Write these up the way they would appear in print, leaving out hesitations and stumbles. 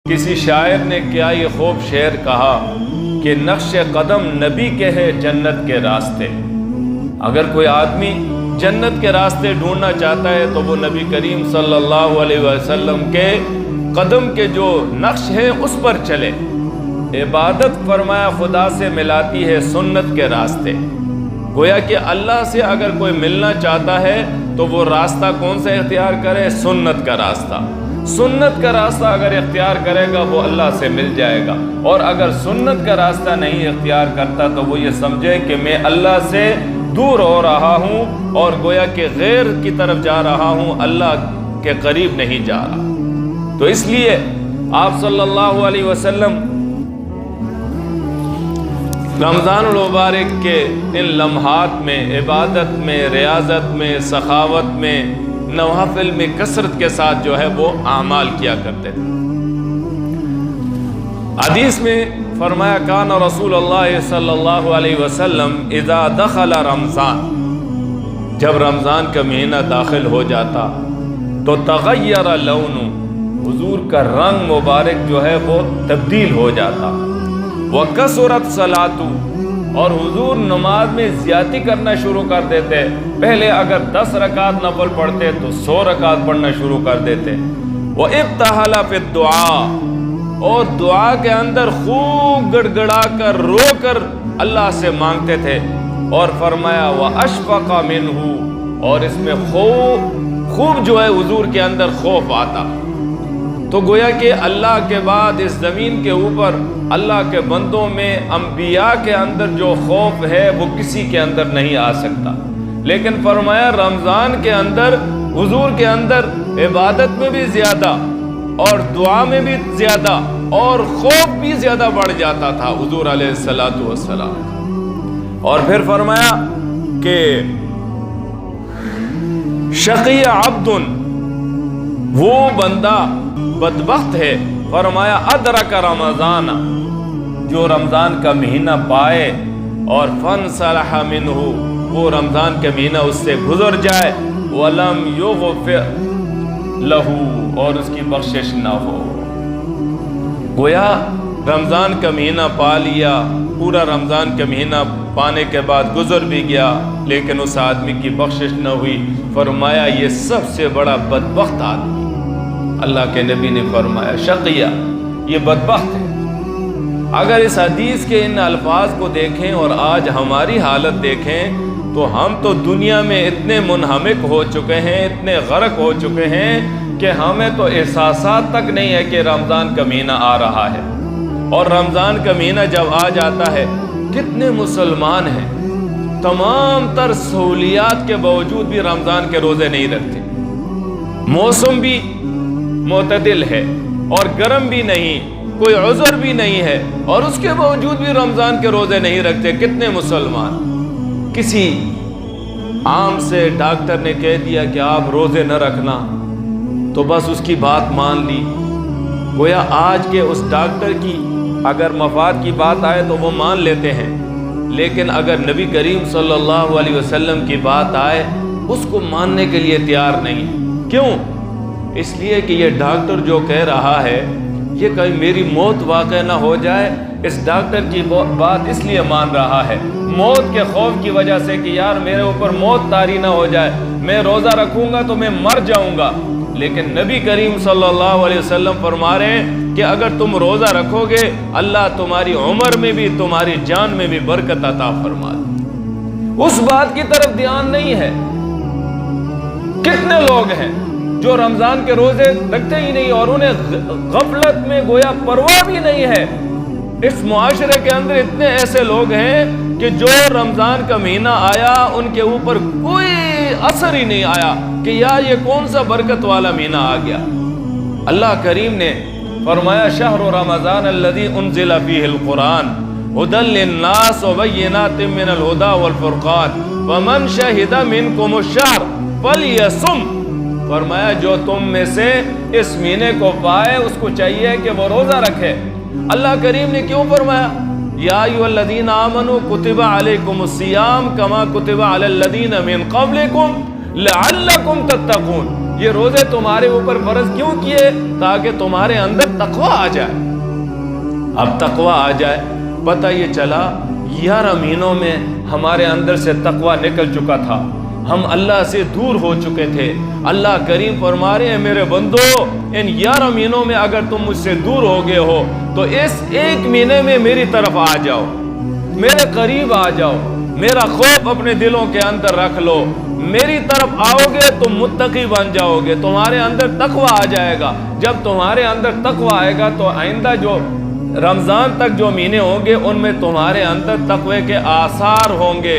کسی شاعر نے کیا یہ خوب شعر کہا کہ نقش قدم نبی کے ہے جنت کے راستے۔ اگر کوئی آدمی جنت کے راستے ڈھونڈنا چاہتا ہے تو وہ نبی کریم صلی اللہ علیہ وسلم کے قدم کے جو نقش ہے اس پر چلے۔ عبادت فرمایا خدا سے ملاتی ہے سنت کے راستے۔ گویا کہ اللہ سے اگر کوئی ملنا چاہتا ہے تو وہ راستہ کون سا اختیار کرے؟ سنت کا راستہ۔ سنت کا راستہ اگر اختیار کرے گا وہ اللہ سے مل جائے گا، اور اگر سنت کا راستہ نہیں اختیار کرتا تو وہ یہ سمجھے کہ میں اللہ سے دور ہو رہا ہوں اور گویا کہ غیر کی طرف جا رہا ہوں، اللہ کے قریب نہیں جا رہا۔ تو اس لیے آپ صلی اللہ علیہ وسلم رمضان المبارک کے ان لمحات میں عبادت میں، ریاضت میں، سخاوت میں، نوافل میں کثرت کے ساتھ جو ہے وہ اعمال کیا کرتے تھے۔ حدیث میں فرمایا کان رسول اللہ صلی اللہ علیہ وسلم اذا دخل رمضان، جب رمضان کا مہینہ داخل ہو جاتا تو تغیر لون، حضور کا رنگ مبارک جو ہے وہ تبدیل ہو جاتا۔ وکثرت صلاۃ، اور حضور نماز میں زیادتی کرنا شروع کر دیتے۔ پہلے اگر 10 رکعت نفل پڑھتے تو 100 رکعت پڑھنا شروع کر دیتے۔ وابتہل فی الدعاء، اور دعا کے اندر خوب گڑ گڑا کر رو کر اللہ سے مانگتے تھے۔ اور فرمایا واشفق منہ، اور اس میں خوب جو ہے حضور کے اندر خوف آتا۔ تو گویا کہ اللہ کے بعد اس زمین کے اوپر اللہ کے بندوں میں انبیاء کے اندر جو خوف ہے وہ کسی کے اندر نہیں آ سکتا، لیکن فرمایا رمضان کے اندر حضور کے اندر عبادت میں بھی زیادہ اور دعا میں بھی زیادہ اور خوف بھی زیادہ بڑھ جاتا تھا حضور علیہ الصلوۃ والسلام۔ اور پھر فرمایا کہ شقی عبد، وہ بندہ بدبخت ہے، فرمایا ادرک رمضان، جو رمضان کا مہینہ پائے اور فانسلخ منہ، وہ رمضان کا مہینہ اس سے گزر جائے، ولم یغفر لہ، اور اس کی بخشش نہ ہو۔ گویا رمضان کا مہینہ پا لیا، پورا رمضان کا مہینہ پانے کے بعد گزر بھی گیا لیکن اس آدمی کی بخشش نہ ہوئی۔ فرمایا یہ سب سے بڑا بدبخت آدمی، اللہ کے نبی نے فرمایا شقیہ، یہ بدبخت ہے۔ اگر اس حدیث کے ان الفاظ کو دیکھیں اور آج ہماری حالت دیکھیں تو ہم تو دنیا میں اتنے منہمک ہو چکے ہیں، اتنے غرق ہو چکے ہیں کہ ہمیں تو احساسات تک نہیں ہے کہ رمضان کا مہینہ آ رہا ہے۔ اور رمضان کا مہینہ جب آ جاتا ہے، کتنے مسلمان ہیں تمام تر سہولیات کے باوجود بھی رمضان کے روزے نہیں رکھتے۔ موسم بھی معتدل ہے اور گرم بھی نہیں، کوئی عذر بھی نہیں ہے، اور اس کے باوجود بھی رمضان کے روزے نہیں رکھتے۔ کتنے مسلمان، کسی عام سے ڈاکٹر نے کہہ دیا کہ آپ روزے نہ رکھنا تو بس اس کی بات مان لی۔ گویا آج کے اس ڈاکٹر کی اگر مفاد کی بات آئے تو وہ مان لیتے ہیں، لیکن اگر نبی کریم صلی اللہ علیہ وسلم کی بات آئے اس کو ماننے کے لیے تیار نہیں۔ کیوں؟ اس لیے کہ یہ ڈاکٹر جو کہہ رہا ہے، یہ کہیں میری موت واقع نہ ہو جائے، اس ڈاکٹر کی بات اس لیے مان رہا ہے موت کے خوف کی وجہ سے کہ یار میرے اوپر موت طاری نہ ہو جائے، میں روزہ رکھوں گا تو میں مر جاؤں گا۔ لیکن نبی کریم صلی اللہ علیہ وسلم فرما رہے ہیں کہ اگر تم روزہ رکھو گے اللہ تمہاری عمر میں بھی تمہاری جان میں بھی برکت عطا فرما دے۔ اس بات کی طرف دھیان نہیں ہے۔ کتنے لوگ ہیں جو رمضان کے روزے رکھتے ہی نہیں اور انہیں غفلت میں گویا پرواہ بھی نہیں ہے۔ اس معاشرے کے اندر اتنے ایسے لوگ ہیں کہ جو رمضان کا مہینہ آیا ان کے اوپر کوئی اثر ہی نہیں آیا کہ یار یہ کون سا برکت والا مہینہ آ گیا۔ اللہ کریم نے فرمایا شہر رمضان الذی انزل فیہ القرآن ھدی للناس وبینات من الھدی والفرقان فمن شہد منکم الشہر فلیصم، فرمایا جو تم میں سے اس مہینے کو پائے اس کو چاہیے کہ وہ روزہ رکھے۔ اللہ کریم نے کیوں فرمایا یا ایھا الذین آمنوا کتب علیکم الصیام کما کتب علی الذین من قبلکم لعلکم تتقون، یہ روزے تمہارے اوپر فرض کیوں کیے؟ تاکہ تمہارے اندر تقوی آ جائے۔ اب تقوی آ جائے، پتہ یہ چلا 11 مہینوں میں ہمارے اندر سے تقوی نکل چکا تھا، ہم اللہ سے دور ہو چکے تھے۔ اللہ کریم فرما رہے ہیں میرے بندو، ان 11 مہینوں میں اگر تم مجھ سے دور ہو گئے ہو تو اس ایک مہینے میں میری طرف آ جاؤ، میرے قریب آ جاؤ، میرا خوف اپنے دلوں کے اندر رکھ لو، میری طرف آؤ گے تم متقی بن جاؤ گے، تمہارے اندر تقوی آ جائے گا۔ جب تمہارے اندر تقوی آئے گا تو آئندہ جو رمضان تک جو مہینے ہوں گے ان میں تمہارے اندر تقوی کے آثار ہوں گے،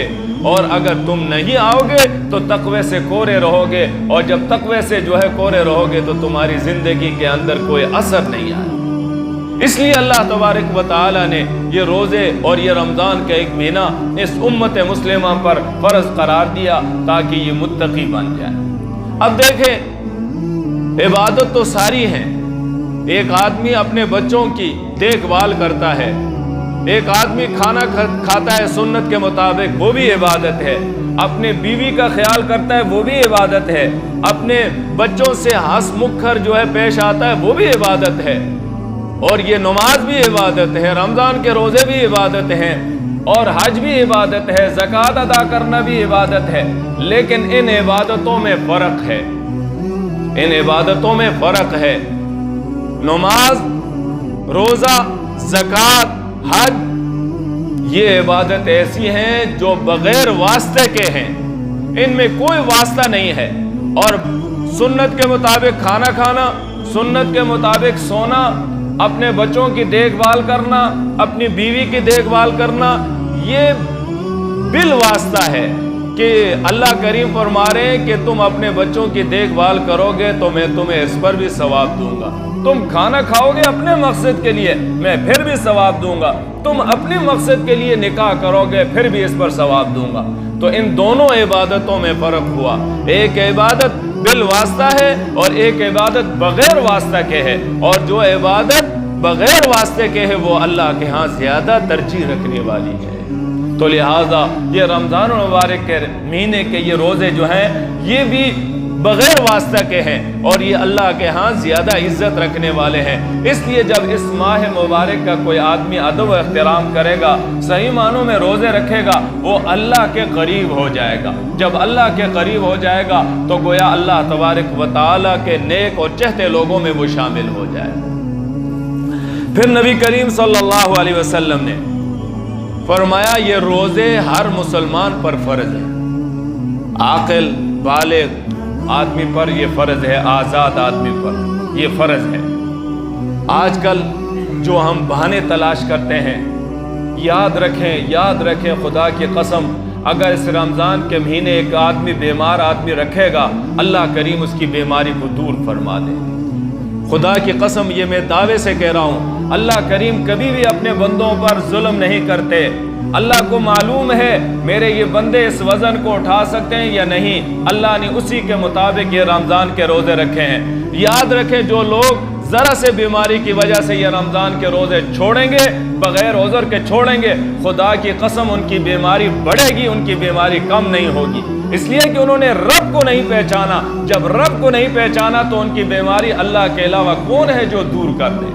اور اگر تم نہیں آؤ گے تو تقوی سے کورے رہو گے، اور جب تقوی سے جو ہے کورے رہو گے تو تمہاری زندگی کے اندر کوئی اثر نہیں آئے۔ اس لیے اللہ تبارک و تعالی نے یہ روزے اور یہ رمضان کا ایک مہینہ اس امت مسلمہ پر فرض قرار دیا تاکہ یہ متقی بن جائے۔ اب دیکھیں، عبادت تو ساری ہیں، ایک آدمی اپنے بچوں کی دیکھ بھال کرتا ہے، ایک آدمی کھانا کھاتا ہے سنت کے مطابق، وہ بھی عبادت ہے، اپنے بیوی کا خیال کرتا ہے وہ بھی عبادت ہے، اپنے بچوں سے ہنس مکھ کر جو ہے پیش آتا ہے وہ بھی عبادت ہے، اور یہ نماز بھی عبادت ہے، رمضان کے روزے بھی عبادت ہیں، اور حج بھی عبادت ہے، زکوٰۃ ادا کرنا بھی عبادت ہے۔ لیکن ان عبادتوں میں فرق ہے، ان عبادتوں میں فرق ہے۔ نماز، روزہ، زکوٰۃ، حج، یہ عبادت ایسی ہیں جو بغیر واسطے کے ہیں، ان میں کوئی واسطہ نہیں ہے۔ اور سنت کے مطابق کھانا کھانا، سنت کے مطابق سونا، اپنے بچوں کی دیکھ بھال کرنا، اپنی بیوی کی دیکھ بھال کرنا، یہ بالواسطہ ہے کہ اللہ کریم فرما رہے ہیں کہ تم اپنے بچوں کی دیکھ بھال کرو گے تو میں تمہیں اس پر بھی ثواب دوں گا۔ تم کھانا کھاؤ گے اپنے مقصد کے لیے، میں پھر بھی ثواب دوں گا۔ تم اپنے مقصد کے لیے نکاح کرو گے، پھر بھی اس پر ثواب دوں گا۔ تو ان دونوں عبادتوں میں فرق ہوا، ایک عبادت بالواسطہ ہے اور ایک عبادت بغیر واسطہ کے ہے، اور جو عبادت بغیر واسطے کے ہے وہ اللہ کے ہاں زیادہ ترجیح رکھنے والی ہے۔ تو لہٰذا یہ رمضان المبارک کے مہینے کے یہ روزے جو ہیں یہ بھی بغیر واسطہ کے ہیں، اور یہ اللہ کے ہاں زیادہ عزت رکھنے والے ہیں۔ اس لیے جب اس ماہ مبارک کا کوئی آدمی ادب و احترام کرے گا، صحیح معنوں میں روزے رکھے گا، وہ اللہ کے قریب ہو جائے گا۔ جب اللہ کے قریب ہو جائے گا تو گویا اللہ تبارک و تعالیٰ کے نیک اور چہتے لوگوں میں وہ شامل ہو جائے۔ پھر نبی کریم صلی اللہ علیہ وسلم نے فرمایا یہ روزے ہر مسلمان پر فرض ہے، عاقل بالغ آدمی پر یہ فرض ہے، آزاد آدمی پر یہ فرض ہے۔ آج کل جو ہم بہانے تلاش کرتے ہیں، یاد رکھیں خدا کی قسم، اگر اس رمضان کے مہینے ایک آدمی بیمار آدمی رکھے گا، اللہ کریم اس کی بیماری کو دور فرما دے۔ خدا کی قسم یہ میں دعوے سے کہہ رہا ہوں، اللہ کریم کبھی بھی اپنے بندوں پر ظلم نہیں کرتے۔ اللہ کو معلوم ہے میرے یہ بندے اس وزن کو اٹھا سکتے ہیں یا نہیں، اللہ نے اسی کے مطابق یہ رمضان کے روزے رکھے ہیں۔ یاد رکھیں جو لوگ ذرا سے بیماری کی وجہ سے یہ رمضان کے روزے چھوڑیں گے، بغیر عذر کے چھوڑیں گے، خدا کی قسم ان کی بیماری بڑھے گی، ان کی بیماری کم نہیں ہوگی، اس لیے کہ انہوں نے رب کو نہیں پہچانا۔ جب رب کو نہیں پہچانا تو ان کی بیماری اللہ کے علاوہ کون ہے جو دور کر دے؟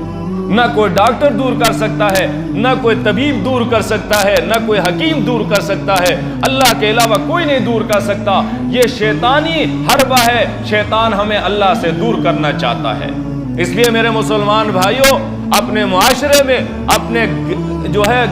نہ کوئی ڈاکٹر دور کر سکتا ہے، نہ کوئی طبیب دور کر سکتا ہے، نہ کوئی حکیم دور کر سکتا ہے، اللہ کے علاوہ کوئی نہیں دور کر سکتا۔ یہ شیطانی حربہ ہے، شیطان ہمیں اللہ سے دور کرنا چاہتا ہے۔ اس لیے میرے مسلمان بھائیوں، اپنے معاشرے میں، اپنے جو ہے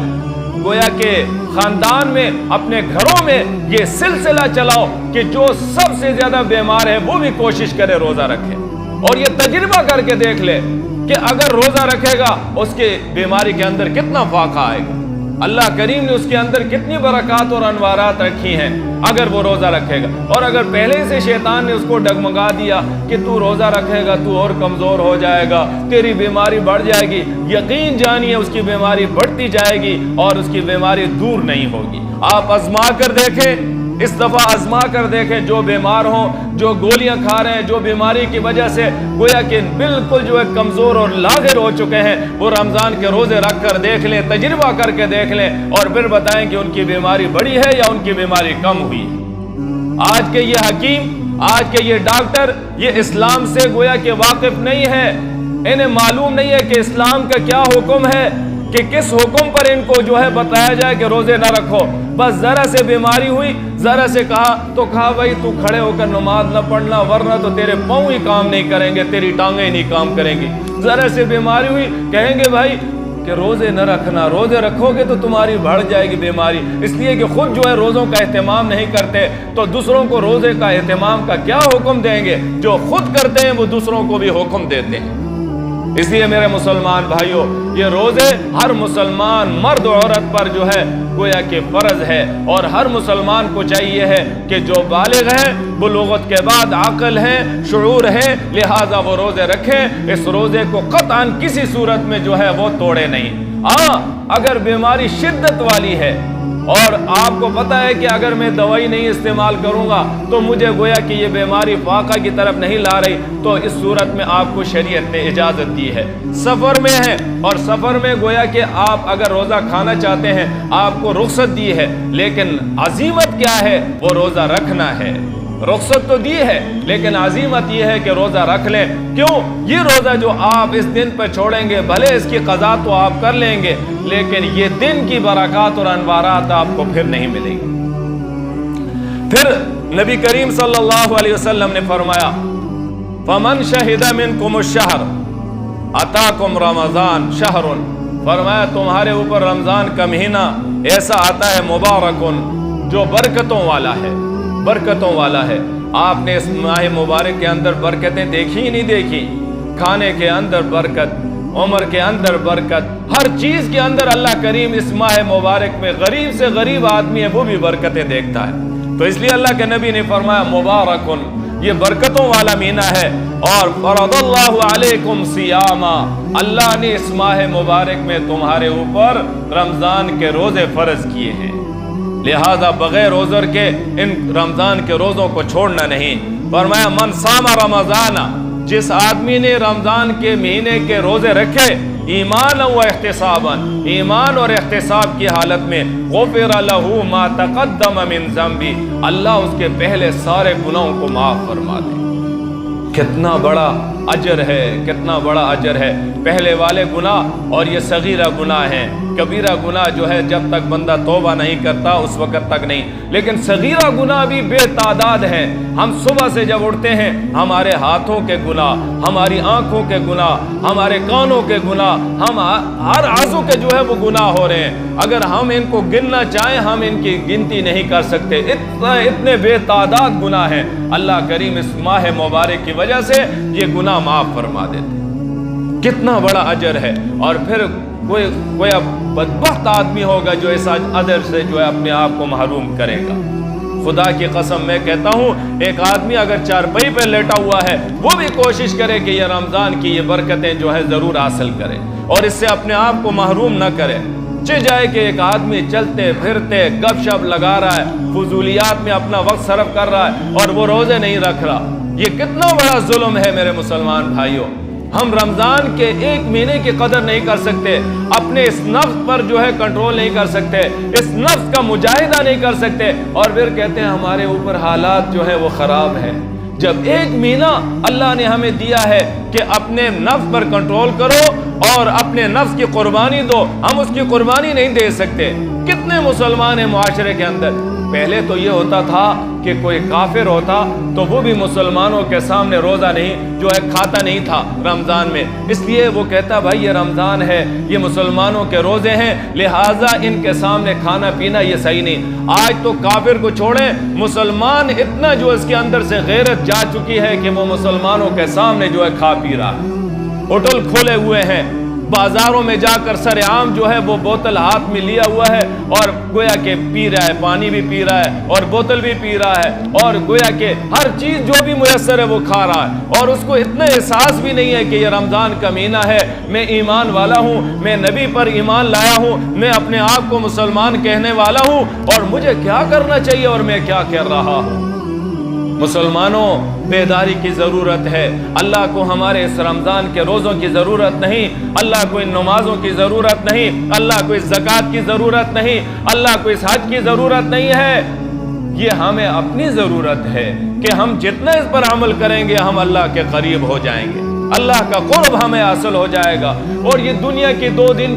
گویا کہ خاندان میں، اپنے گھروں میں یہ سلسلہ چلاؤ کہ جو سب سے زیادہ بیمار ہے وہ بھی کوشش کرے روزہ رکھے، اور یہ تجربہ کر کے دیکھ لے کہ اگر روزہ رکھے گا اس کے بیماری کے اندر کتنا فاقہ آئے گا، اللہ کریم نے اس کے اندر کتنی برکات اور انوارات رکھی ہیں اگر وہ روزہ رکھے گا۔ اور اگر پہلے سے شیطان نے اس کو ڈگمگا دیا کہ تو روزہ رکھے گا تو اور کمزور ہو جائے گا، تیری بیماری بڑھ جائے گی، یقین جانیے اس کی بیماری بڑھتی جائے گی اور اس کی بیماری دور نہیں ہوگی۔ آپ آزما کر دیکھیں، اس دفعہ آزما کر دیکھیں، جو بیمار ہوں، جو گولیاں کھا رہے ہیں، جو بیماری کی وجہ سے گویا کہ بالکل جو ہے کمزور اور لاغر ہو چکے ہیں، وہ رمضان کے روزے رکھ کر دیکھ لیں، تجربہ کر کے دیکھ لیں، اور پھر بتائیں کہ ان کی بیماری بڑھی ہے یا ان کی بیماری کم ہوئی۔ آج کے یہ حکیم آج کے یہ ڈاکٹر یہ اسلام سے گویا کہ واقف نہیں ہے، انہیں معلوم نہیں ہے کہ اسلام کا کیا حکم ہے، کہ کس حکم پر ان کو جو ہے بتایا جائے کہ روزے نہ رکھو۔ بس ذرا سے بیماری ہوئی، ذرا سے کہا بھائی تو کھڑے ہو کر نماز نہ پڑھنا، ورنہ تو تیرے پاؤں ہی کام نہیں کریں گے، تیری ٹانگیں ہی نہیں کام کریں گی۔ ذرا سے بیماری ہوئی، کہیں گے بھائی کہ روزے نہ رکھنا، روزے رکھو گے تو تمہاری بڑھ جائے گی بیماری، اس لیے کہ خود جو ہے روزوں کا اہتمام نہیں کرتے، تو دوسروں کو روزے کا اہتمام کا کیا حکم دیں گے؟ جو خود کرتے ہیں وہ دوسروں کو بھی حکم دیتے ہیں۔ اس لیے میرے مسلمان بھائیوں، یہ روزے ہر مسلمان مرد و عورت پر جو ہے گویا کہ فرض ہے، اور ہر مسلمان کو چاہیے ہے کہ جو بالغ ہے، بلوغت کے بعد عقل ہے، شعور ہے، لہٰذا وہ روزے رکھیں، اس روزے کو قطعاً کسی صورت میں جو ہے وہ توڑے نہیں۔ اگر بیماری شدت والی ہے اور آپ کو پتہ ہے کہ اگر میں دوائی نہیں استعمال کروں گا تو مجھے گویا کہ یہ بیماری فاقہ کی طرف نہیں لا رہی، تو اس صورت میں آپ کو شریعت نے اجازت دی ہے۔ سفر میں ہے اور سفر میں گویا کہ آپ اگر روزہ کھانا چاہتے ہیں آپ کو رخصت دی ہے، لیکن عزیمت کیا ہے؟ وہ روزہ رکھنا ہے۔ رخصت تو دی ہے لیکن عزیمت یہ ہے کہ روزہ رکھ لیں۔ کیوں؟ یہ روزہ جو آپ اس دن پہ چھوڑیں گے، بھلے اس کی قضا تو آپ کر لیں گے، لیکن یہ دن کی برکات اور انوارات آپ کو پھر نہیں ملے گی۔ پھر نبی کریم صلی اللہ علیہ وسلم نے فرمایا فَمَنْ شَهِدَ مِنْكُمُ الشَّهْرَ أَتَاكُمْ رَمَضَانَ شَهْرٌ، فرمایا تمہارے اوپر رمضان کا مہینہ ایسا آتا ہے مبارکن، جو برکتوں والا ہے، برکتوں والا ہے۔ آپ نے اس ماہ مبارک کے اندر برکتیں دیکھی ہی نہیں دیکھی؟ کھانے کے اندر برکت، عمر کے اندر برکت، ہر چیز کے اندر اللہ کریم اس ماہ مبارک میں غریب سے غریب آدمی ہے وہ بھی برکتیں دیکھتا ہے۔ تو اس لیے اللہ کے نبی نے فرمایا مبارکن، یہ برکتوں والا مہینہ ہے، اور فرض اللہ علیکم صیاما، اللہ نے اس ماہ مبارک میں تمہارے اوپر رمضان کے روزے فرض کیے ہیں، لہذا بغیر عذر کے ان رمضان کے روزوں کو چھوڑنا نہیں۔ فرمایا من صام رمضان، جس آدمی نے رمضان کے مہینے کے روزے رکھے ایمان و احتسابا، ایمان اور احتساب کی حالت میں، غفر لہ ما تقدم من ذنبی، اللہ اس کے پہلے سارے گناہوں کو معاف فرما دے۔ کتنا بڑا اجر ہے، کتنا بڑا اجر ہے۔ پہلے والے گناہ اور یہ صغیرہ گناہ ہیں، کبیرہ گناہ جو ہے جب تک بندہ توبہ نہیں کرتا اس وقت تک نہیں، لیکن صغیرہ گناہ بھی بے تعداد ہیں۔ ہم صبح سے جب اٹھتے ہیں ہمارے ہاتھوں کے گناہ، ہماری آنکھوں کے گناہ، ہمارے کانوں کے گناہ، ہم ہر عضو کے جو ہے وہ گناہ ہو رہے ہیں۔ اگر ہم ان کو گننا چاہیں ہم ان کی گنتی نہیں کر سکتے، اتنے بے تعداد گناہ ہیں۔ اللہ کریم اس ماہ مبارک کی وجہ سے یہ گناہ معاف فرما دیتے۔ کتنا بڑا اجر ہے۔ اور پھر کوئی بدبخت آدمی ہوگا جو اس اجر سے جو ہے اپنے آپ کو محروم کرے گا۔ خدا کی قسم میں کہتا ہوں، ایک آدمی اگر چارپائی پہ لیٹا ہوا ہے وہ بھی کوشش کرے کہ یہ رمضان کی یہ برکتیں جو ہے ضرور حاصل کرے اور اس سے اپنے آپ کو محروم نہ کرے۔ جائے کہ ایک آدمی چلتے پھرتے گپ شپ لگا رہا ہے، فضولیات میں اپنا وقت صرف کر رہا ہے اور وہ روزے نہیں رکھ رہا، یہ کتنا بڑا ظلم ہے میرے مسلمان بھائیوں۔ ہم رمضان کے ایک مہینے کی قدر نہیں کر سکتے، اپنے اس نفس پر جو ہے کنٹرول نہیں کر سکتے، اس نفس کا مجاہدہ نہیں کر سکتے، اور پھر کہتے ہیں ہمارے اوپر حالات جو ہے وہ خراب ہیں۔ جب ایک مہینہ اللہ نے ہمیں دیا ہے کہ اپنے نفس پر کنٹرول کرو اور اپنے نفس کی قربانی دو، ہم اس کی قربانی نہیں دے سکتے۔ کتنے مسلمان ہیں معاشرے کے اندر؟ پہلے تو یہ ہوتا تھا کہ کوئی کافر ہوتا تو وہ بھی مسلمانوں کے سامنے روزہ نہیں جو ہے کھاتا نہیں تھا رمضان میں، اس لیے وہ کہتا بھائی یہ رمضان ہے، یہ مسلمانوں کے روزے ہیں، لہٰذا ان کے سامنے کھانا پینا یہ صحیح نہیں۔ آج تو کافر کو چھوڑیں، مسلمان اتنا جو اس کے اندر سے غیرت جا چکی ہے کہ وہ مسلمانوں کے سامنے جو ہے کھا پی رہا ہے۔ ہوٹل کھولے ہوئے ہیں، بازاروں میں جا کر سر عام جو ہے وہ بوتل ہاتھ میں لیا ہوا ہے اور گویا کہ پی رہا ہے، پانی بھی پی رہا ہے اور بوتل بھی پی رہا ہے، اور گویا کہ ہر چیز جو بھی میسر ہے وہ کھا رہا ہے، اور اس کو اتنا احساس بھی نہیں ہے کہ یہ رمضان کا مہینہ ہے، میں ایمان والا ہوں، میں نبی پر ایمان لایا ہوں، میں اپنے آپ کو مسلمان کہنے والا ہوں، اور مجھے کیا کرنا چاہیے اور میں کیا کر رہا ہوں۔ مسلمانوں، بیداری کی ضرورت ہے۔ اللہ کو ہمارے اس رمضان کے روزوں کی ضرورت نہیں، اللہ کو ان نمازوں کی ضرورت نہیں، اللہ کو اس زکوٰۃ کی ضرورت نہیں، اللہ کو اس حج کی ضرورت نہیں ہے۔ یہ ہمیں اپنی ضرورت ہے کہ ہم جتنا اس پر عمل کریں گے ہم اللہ کے قریب ہو جائیں گے، اللہ کا قرب ہمیں حاصل ہو جائے گا، اور یہ دنیا کی 2 دن کی